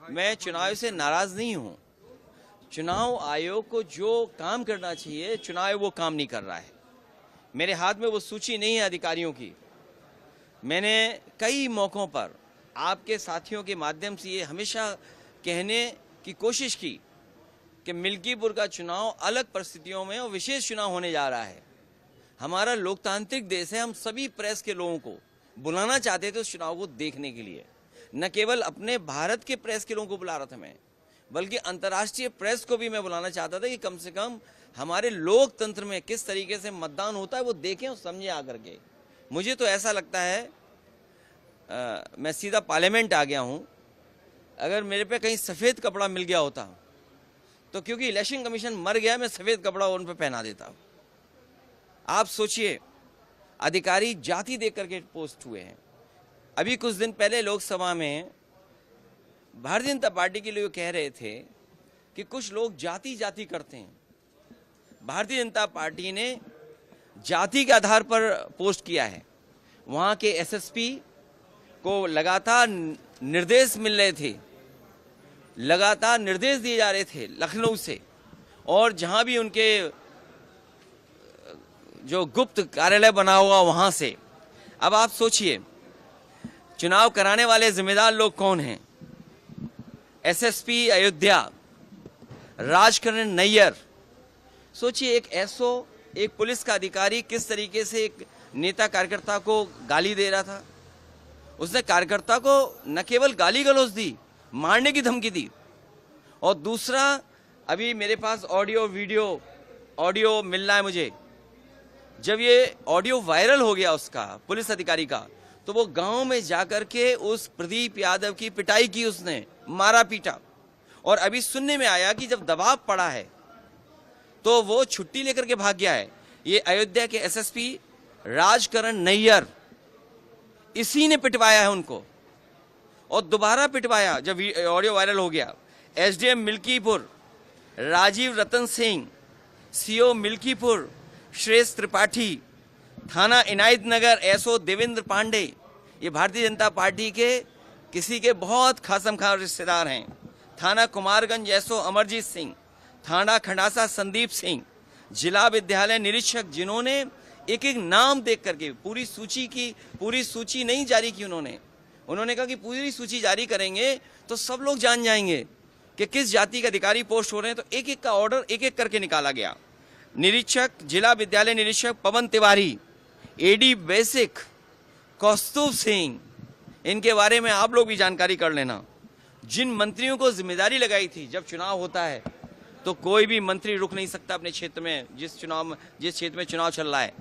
मैं चुनाव से नाराज नहीं हूं। चुनाव आयोग को जो काम करना चाहिए चुनाव आयोग वो काम नहीं कर रहा है। मेरे हाथ में वो सूची नहीं है अधिकारियों की। मैंने कई मौकों पर आपके साथियों के माध्यम से ये हमेशा कहने की कोशिश की कि मिल्कीपुर का चुनाव अलग परिस्थितियों में और विशेष चुनाव होने जा रहा है। हमारा लोकतांत्रिक देश है, हम सभी प्रेस के लोगों को बुलाना चाहते थे उस चुनाव को देखने के लिए। न केवल अपने भारत के प्रेस के लोगों को बुला रहा था मैं, बल्कि अंतर्राष्ट्रीय प्रेस को भी मैं बुलाना चाहता था कि कम से कम हमारे लोकतंत्र में किस तरीके से मतदान होता है वो देखें और समझें आकर के। मुझे तो ऐसा लगता है मैं सीधा पार्लियामेंट आ गया हूँ। अगर मेरे पे कहीं सफ़ेद कपड़ा मिल गया होता तो क्योंकि इलेक्शन कमीशन मर गया, मैं सफ़ेद कपड़ा उन पे पहना देता। आप सोचिए, अधिकारी जाति देख करके पोस्ट हुए हैं। अभी कुछ दिन पहले लोकसभा में भारतीय जनता पार्टी के लोग कह रहे थे कि कुछ लोग जाति जाति करते हैं। भारतीय जनता पार्टी ने जाति के आधार पर पोस्ट किया है। वहाँ के एसएसपी को लगातार निर्देश मिल रहे थे, लगातार निर्देश दिए जा रहे थे लखनऊ से, और जहाँ भी उनके जो गुप्त कार्यालय बना हुआ वहाँ से। अब आप सोचिए, चुनाव कराने वाले जिम्मेदार लोग कौन हैं? एसएसपी अयोध्या राजकरण नैयर। सोचिए, एक एसओ, एक पुलिस का अधिकारी किस तरीके से एक नेता कार्यकर्ता को गाली दे रहा था। उसने कार्यकर्ता को न केवल गाली गलौज दी, मारने की धमकी दी। और दूसरा, अभी मेरे पास ऑडियो मिल रहा है मुझे। जब ये ऑडियो वायरल हो गया उसका, पुलिस अधिकारी का, तो वो गांव में जाकर के उस प्रदीप यादव की पिटाई की, उसने मारा पीटा। और अभी सुनने में आया कि जब दबाव पड़ा है तो वो छुट्टी लेकर के भाग गया है। ये अयोध्या के एसएसपी राजकरण नैयर, इसी ने पिटवाया है उनको, और दोबारा पिटवाया जब ऑडियो वायरल हो गया। एसडीएम मिल्कीपुर राजीव रतन सिंह, सीओ मिल्कीपुर श्रेष्ठ त्रिपाठी, थाना इनायत नगर एसओ देवेंद्र पांडे, ये भारतीय जनता पार्टी के किसी के बहुत खासमखा रिश्तेदार हैं। थाना कुमारगंज एसओ अमरजीत सिंह, थाना खंडासा संदीप सिंह, जिला विद्यालय निरीक्षक, जिन्होंने एक एक नाम देख करके पूरी सूची नहीं जारी की। उन्होंने कहा कि पूरी सूची जारी करेंगे तो सब लोग जान जाएंगे कि किस जाति के अधिकारी पोस्ट हो रहे हैं। तो एक एक का ऑर्डर एक एक करके निकाला गया। निरीक्षक, जिला विद्यालय निरीक्षक पवन तिवारी, एडी बेसिक कौस्तुभ सिंह, इनके बारे में आप लोग भी जानकारी कर लेना। जिन मंत्रियों को जिम्मेदारी लगाई थी, जब चुनाव होता है तो कोई भी मंत्री रुक नहीं सकता अपने क्षेत्र में, जिस क्षेत्र में चुनाव चल रहा है।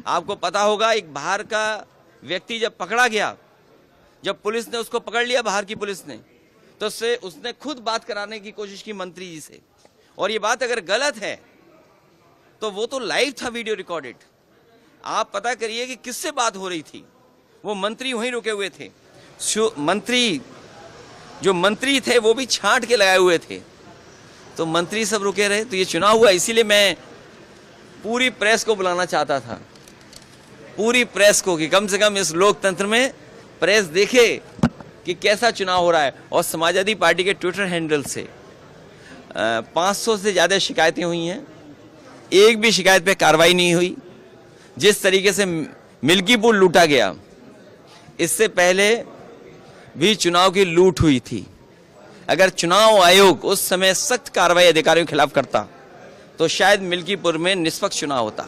आपको पता होगा, एक बाहर का व्यक्ति जब पकड़ा गया, जब पुलिस ने उसको पकड़ लिया, बाहर की पुलिस ने, तो उसने खुद बात कराने की कोशिश की मंत्री जी से। और ये बात अगर गलत है तो वो तो लाइव था, वीडियो रिकॉर्डेड। आप पता करिए कि किससे बात हो रही थी। वो मंत्री वहीं रुके हुए थे। जो मंत्री थे वो भी छांट के लगाए हुए थे, तो मंत्री सब रुके रहे। तो ये चुनाव हुआ, इसीलिए मैं पूरी प्रेस को बुलाना चाहता था, पूरी प्रेस को, कि कम से कम इस लोकतंत्र में प्रेस देखे कि कैसा चुनाव हो रहा है। और समाजवादी पार्टी के ट्विटर हैंडल से 500 से ज़्यादा शिकायतें हुई हैं, एक भी शिकायत पे कार्रवाई नहीं हुई। जिस तरीके से मिल्कीपुर लूटा गया, इससे पहले भी चुनाव की लूट हुई थी। अगर चुनाव आयोग उस समय सख्त कार्रवाई अधिकारियों के खिलाफ करता तो शायद मिल्कीपुर में निष्पक्ष चुनाव होता।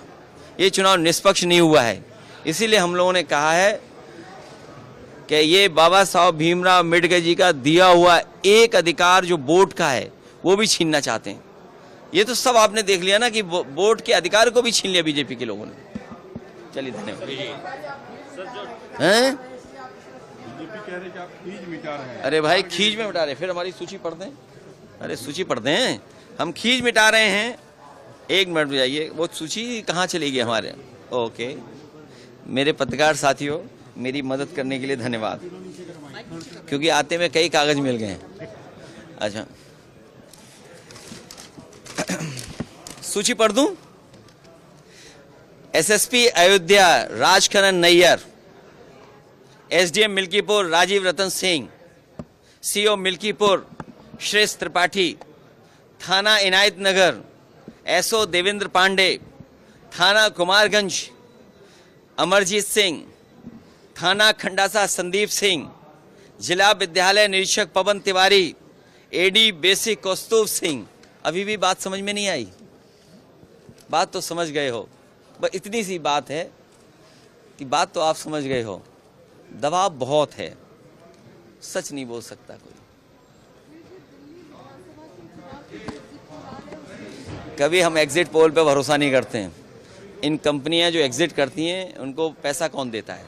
ये चुनाव निष्पक्ष नहीं हुआ है। इसीलिए हम लोगों ने कहा है कि ये बाबा साहब भीमराव अम्बेडकर जी का दिया हुआ एक अधिकार जो वोट का है, वो भी छीनना चाहते हैं। ये तो सब आपने देख लिया ना कि वोट के अधिकार को भी छीन लिया बीजेपी के लोगों ने। चलिए, धन्यवाद। हैं? कह रहे कि आप खींच मिटा रहे हैं। अरे भाई, खींच में मिटा रहे, फिर हमारी सूची पढ़ दें। अरे सूची पढ़ दें, हम खींच मिटा रहे हैं। एक मिनट में जाइए, वो सूची कहाँ चली गई हमारे। ओके, मेरे पत्रकार साथियों, मेरी मदद करने के लिए धन्यवाद, क्योंकि आते में कई कागज मिल गए हैं। अच्छा, सूची पढ़ दूं? SSP Ayodhya Rajkaran Nayyar, SDM Milkipur Rajiv Ratan Singh, CO Milkipur श्रेष्ठ त्रिपाठी, थाना इनायत नगर एसओ देवेंद्र पांडे, थाना कुमारगंज अमरजीत सिंह, थाना खंडासा संदीप सिंह, जिला विद्यालय निरीक्षक पवन तिवारी, एडी बेसिक कौस्तुभ सिंह। अभी भी बात समझ में नहीं आई? बात तो समझ गए हो, बस इतनी सी बात है कि बात तो आप समझ गए हो। दबाव बहुत है, सच नहीं बोल सकता कोई। कभी हम एग्जिट पोल पे भरोसा नहीं करते हैं। इन कंपनियां जो एग्जिट करती हैं उनको पैसा कौन देता है?